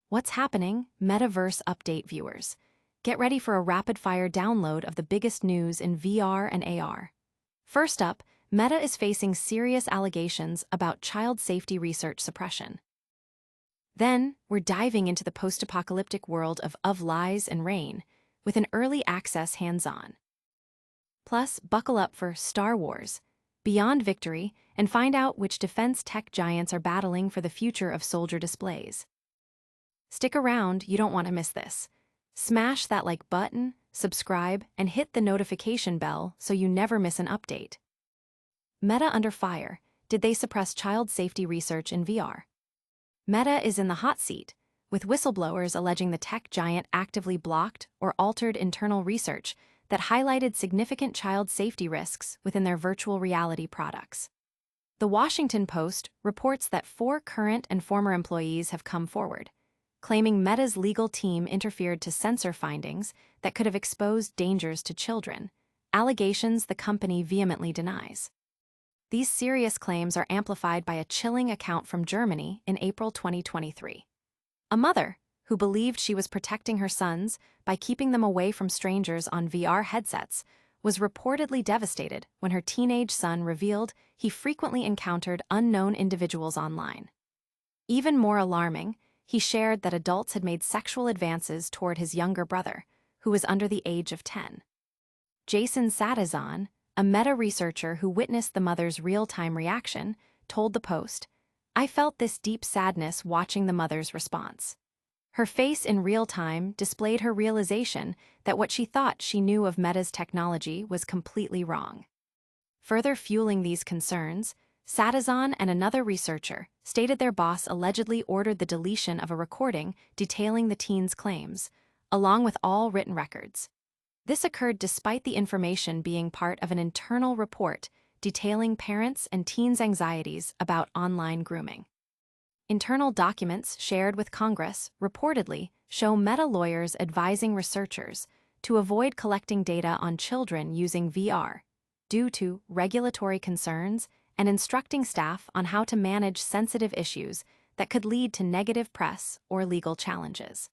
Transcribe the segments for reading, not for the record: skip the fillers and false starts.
What's happening, MetaVerse update viewers? Get ready for a rapid-fire download of the biggest news in VR and AR. First up, Meta is facing serious allegations about child safety research suppression. Then, we're diving into the post-apocalyptic world of Lies and Rain, with an early access hands-on. Plus, buckle up for Star Wars, Beyond Victory, and find out which defense tech giants are battling for the future of soldier displays. Stick around, you don't want to miss this. Smash that like button, subscribe, and hit the notification bell so you never miss an update. Meta under fire. Did they suppress child safety research in VR? Meta is in the hot seat, with whistleblowers alleging the tech giant actively blocked or altered internal research that highlighted significant child safety risks within their virtual reality products. The Washington Post reports that 4 current and former employees have come forward, claiming Meta's legal team interfered to censor findings that could have exposed dangers to children, allegations the company vehemently denies. These serious claims are amplified by a chilling account from Germany in April 2023. A mother, who believed she was protecting her sons by keeping them away from strangers on VR headsets, was reportedly devastated when her teenage son revealed he frequently encountered unknown individuals online. Even more alarming, he shared that adults had made sexual advances toward his younger brother, who was under the age of 10. Jason Satizan, a Meta researcher who witnessed the mother's real-time reaction, told the Post, "I felt this deep sadness watching the mother's response. Her face in real time displayed her realization that what she thought she knew of Meta's technology was completely wrong." Further fueling these concerns, Satizan and another researcher stated their boss allegedly ordered the deletion of a recording detailing the teen's claims, along with all written records. This occurred despite the information being part of an internal report detailing parents' and teens' anxieties about online grooming. Internal documents shared with Congress reportedly show Meta lawyers advising researchers to avoid collecting data on children using VR due to regulatory concerns and instructing staff on how to manage sensitive issues that could lead to negative press or legal challenges.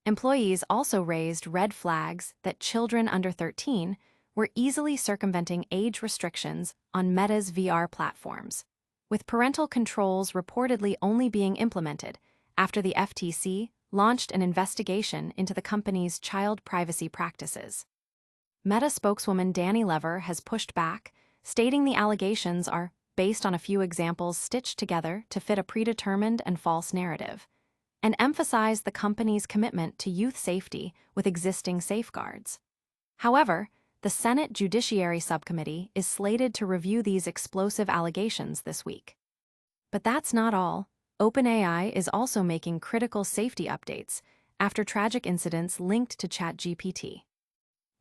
Employees also raised red flags that children under 13 were easily circumventing age restrictions on Meta's VR platforms, with parental controls reportedly only being implemented after the FTC launched an investigation into the company's child privacy practices. Meta spokeswoman Danny Lever has pushed back, stating the allegations are based on a few examples stitched together to fit a predetermined and false narrative, and emphasized the company's commitment to youth safety with existing safeguards. However, the Senate Judiciary Subcommittee is slated to review these explosive allegations this week. But that's not all. OpenAI is also making critical safety updates after tragic incidents linked to ChatGPT.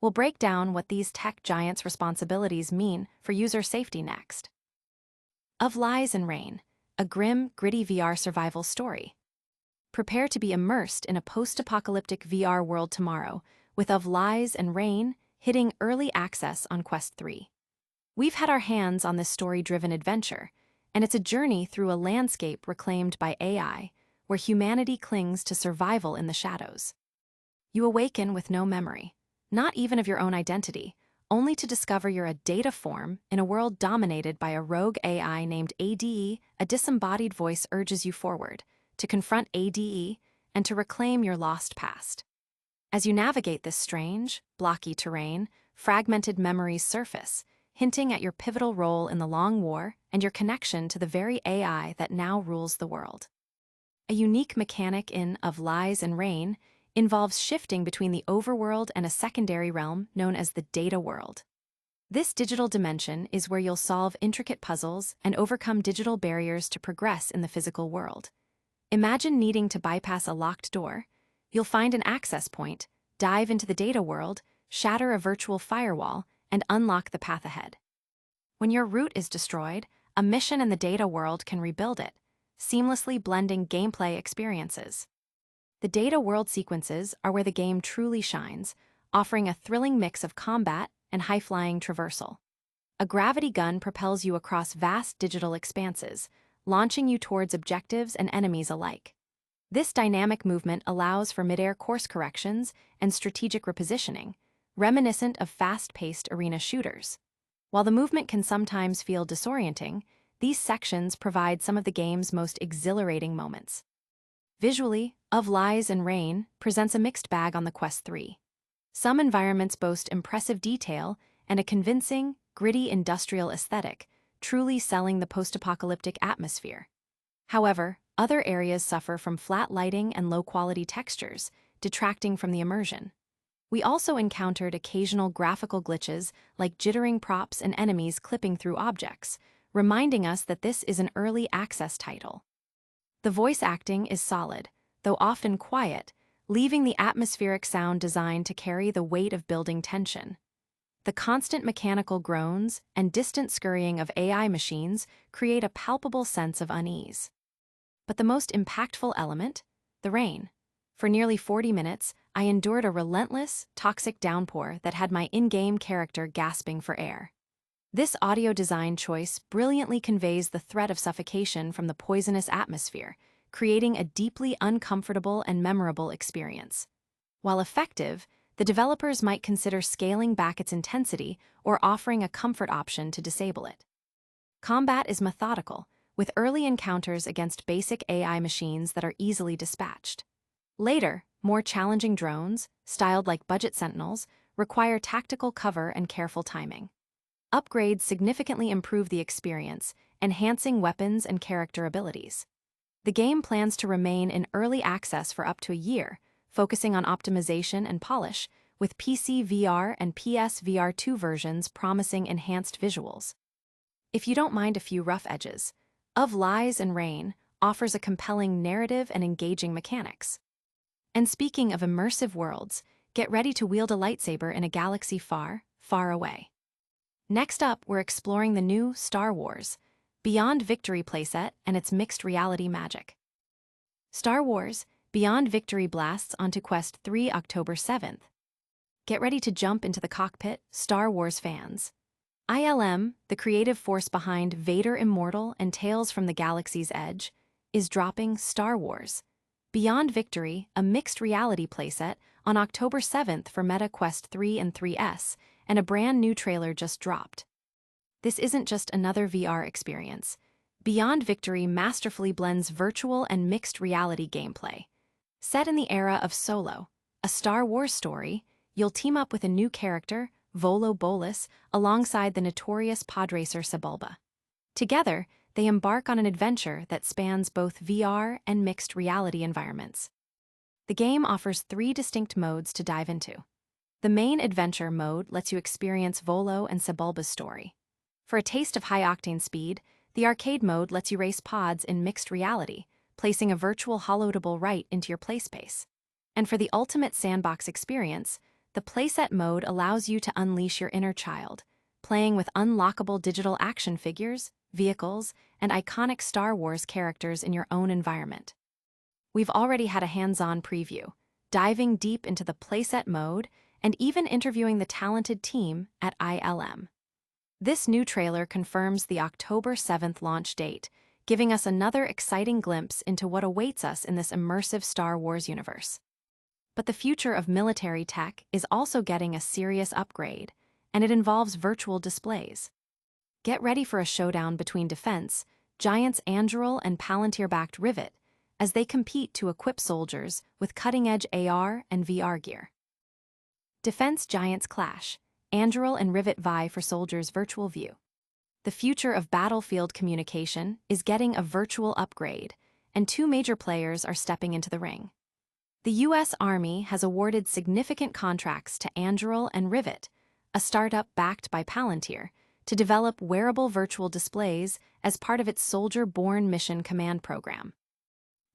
We'll break down what these tech giants' responsibilities mean for user safety next. Of Lies and Rain, a grim, gritty VR survival story. Prepare to be immersed in a post-apocalyptic VR world tomorrow, with Of Lies and Rain hitting early access on Quest 3. We've had our hands on this story-driven adventure, and it's a journey through a landscape reclaimed by AI, where humanity clings to survival in the shadows. You awaken with no memory, not even of your own identity, only to discover you're a data form in a world dominated by a rogue AI named ADE. A disembodied voice urges you forward, to confront ADE and to reclaim your lost past. As you navigate this strange, blocky terrain, fragmented memories surface, hinting at your pivotal role in the long war and your connection to the very AI that now rules the world. A unique mechanic in Of Lies and Rain involves shifting between the overworld and a secondary realm known as the data world. This digital dimension is where you'll solve intricate puzzles and overcome digital barriers to progress in the physical world. Imagine needing to bypass a locked door. You'll find an access point, dive into the data world, shatter a virtual firewall, and unlock the path ahead. When your route is destroyed, a mission in the data world can rebuild it, seamlessly blending gameplay experiences. The data world sequences are where the game truly shines, offering a thrilling mix of combat and high-flying traversal. A gravity gun propels you across vast digital expanses, launching you towards objectives and enemies alike. This dynamic movement allows for mid-air course corrections and strategic repositioning, reminiscent of fast-paced arena shooters. While the movement can sometimes feel disorienting, these sections provide some of the game's most exhilarating moments. Visually, Of Lies and Rain presents a mixed bag on the Quest 3. Some environments boast impressive detail and a convincing, gritty industrial aesthetic, truly selling the post-apocalyptic atmosphere. However, other areas suffer from flat lighting and low-quality textures, detracting from the immersion. We also encountered occasional graphical glitches like jittering props and enemies clipping through objects, reminding us that this is an early access title. The voice acting is solid, though often quiet, leaving the atmospheric sound designed to carry the weight of building tension. The constant mechanical groans and distant scurrying of AI machines create a palpable sense of unease. But the most impactful element? The rain. For nearly 40 minutes, I endured a relentless, toxic downpour that had my in-game character gasping for air. This audio design choice brilliantly conveys the threat of suffocation from the poisonous atmosphere, creating a deeply uncomfortable and memorable experience. While effective, the developers might consider scaling back its intensity or offering a comfort option to disable it. Combat is methodical, with early encounters against basic AI machines that are easily dispatched. Later, more challenging drones, styled like budget sentinels, require tactical cover and careful timing. Upgrades significantly improve the experience, enhancing weapons and character abilities. The game plans to remain in early access for up to a year, focusing on optimization and polish, with PC VR and PS VR2 versions promising enhanced visuals. If you don't mind a few rough edges, Of Lies and Rain offers a compelling narrative and engaging mechanics. And speaking of immersive worlds, get ready to wield a lightsaber in a galaxy far, far away. Next up, we're exploring the new Star Wars Beyond Victory playset and its mixed reality magic. Star Wars Beyond Victory blasts onto Quest 3 October 7th. Get ready to jump into the cockpit, Star Wars fans. ILM, the creative force behind Vader Immortal and Tales from the Galaxy's Edge, is dropping Star Wars Beyond Victory, a mixed reality playset, on October 7th for Meta Quest 3 and 3S, and a brand new trailer just dropped. This isn't just another VR experience. Beyond Victory masterfully blends virtual and mixed reality gameplay. Set in the era of Solo, a Star Wars story, you'll team up with a new character, Volo Bolas, alongside the notorious podracer Sebulba. Together, they embark on an adventure that spans both VR and mixed reality environments. The game offers 3 distinct modes to dive into. The main adventure mode lets you experience Volo and Sebulba's story. For a taste of high-octane speed, the arcade mode lets you race pods in mixed reality, placing a virtual hollow-able right into your playspace. And for the ultimate sandbox experience, the playset mode allows you to unleash your inner child, playing with unlockable digital action figures, vehicles, and iconic Star Wars characters in your own environment. We've already had a hands-on preview, diving deep into the playset mode and even interviewing the talented team at ILM. This new trailer confirms the October 7th launch date, giving us another exciting glimpse into what awaits us in this immersive Star Wars universe. But the future of military tech is also getting a serious upgrade, and it involves virtual displays. Get ready for a showdown between defense giants Anduril and Palantir-backed Rivet as they compete to equip soldiers with cutting-edge AR and VR gear. Defense giants clash. Anduril and Rivet vie for soldiers' virtual view. The future of battlefield communication is getting a virtual upgrade, and 2 major players are stepping into the ring. The U.S. Army has awarded significant contracts to Anduril and Rivet, a startup backed by Palantir, to develop wearable virtual displays as part of its Soldier-Borne Mission Command program.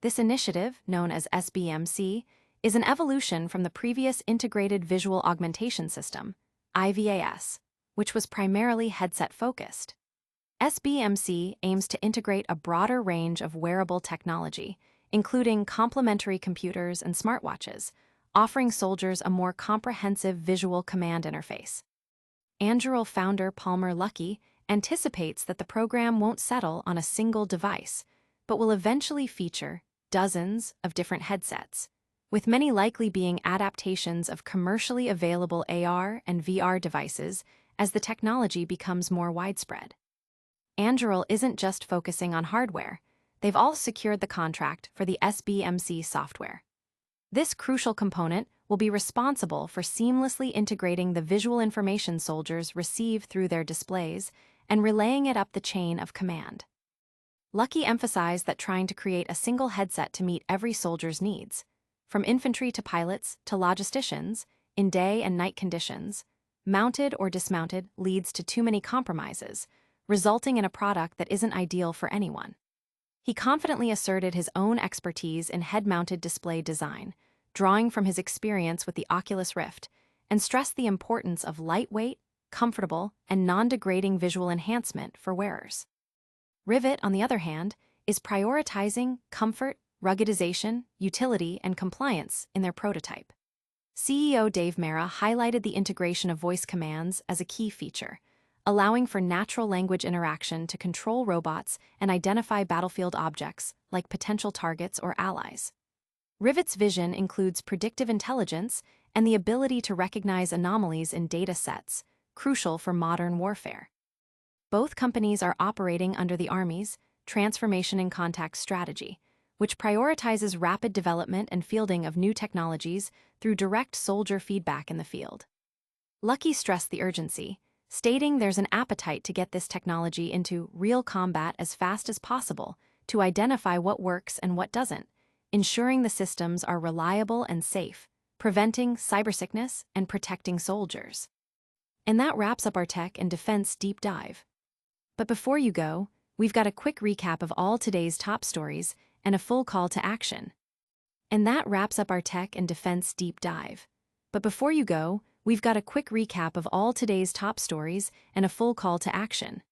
This initiative, known as SBMC, is an evolution from the previous Integrated Visual Augmentation System, IVAS, which was primarily headset-focused. SBMC aims to integrate a broader range of wearable technology, including complementary computers and smartwatches, offering soldiers a more comprehensive visual command interface. Anduril founder Palmer Luckey anticipates that the program won't settle on a single device, but will eventually feature dozens of different headsets, with many likely being adaptations of commercially available AR and VR devices as the technology becomes more widespread. Anduril isn't just focusing on hardware, they've also secured the contract for the SBMC software. This crucial component will be responsible for seamlessly integrating the visual information soldiers receive through their displays and relaying it up the chain of command. Lucky emphasized that trying to create a single headset to meet every soldier's needs, from infantry to pilots to logisticians, in day and night conditions, mounted or dismounted, leads to too many compromises, resulting in a product that isn't ideal for anyone. He confidently asserted his own expertise in head-mounted display design, drawing from his experience with the Oculus Rift, and stressed the importance of lightweight, comfortable, and non-degrading visual enhancement for wearers. Rivet, on the other hand, is prioritizing comfort, ruggedization, utility, and compliance in their prototype. CEO Dave Mera highlighted the integration of voice commands as a key feature, allowing for natural language interaction to control robots and identify battlefield objects like potential targets or allies. Rivet's vision includes predictive intelligence and the ability to recognize anomalies in data sets, crucial for modern warfare. Both companies are operating under the Army's Transformation in Contact strategy, which prioritizes rapid development and fielding of new technologies through direct soldier feedback in the field. Lucky stressed the urgency, stating there's an appetite to get this technology into real combat as fast as possible to identify what works and what doesn't, ensuring the systems are reliable and safe, preventing cybersickness and protecting soldiers. And that wraps up our tech and defense deep dive. But before you go, we've got a quick recap of all today's top stories and a full call to action. And that wraps up our tech and defense deep dive. But before you go, we've got a quick recap of all today's top stories and a full call to action.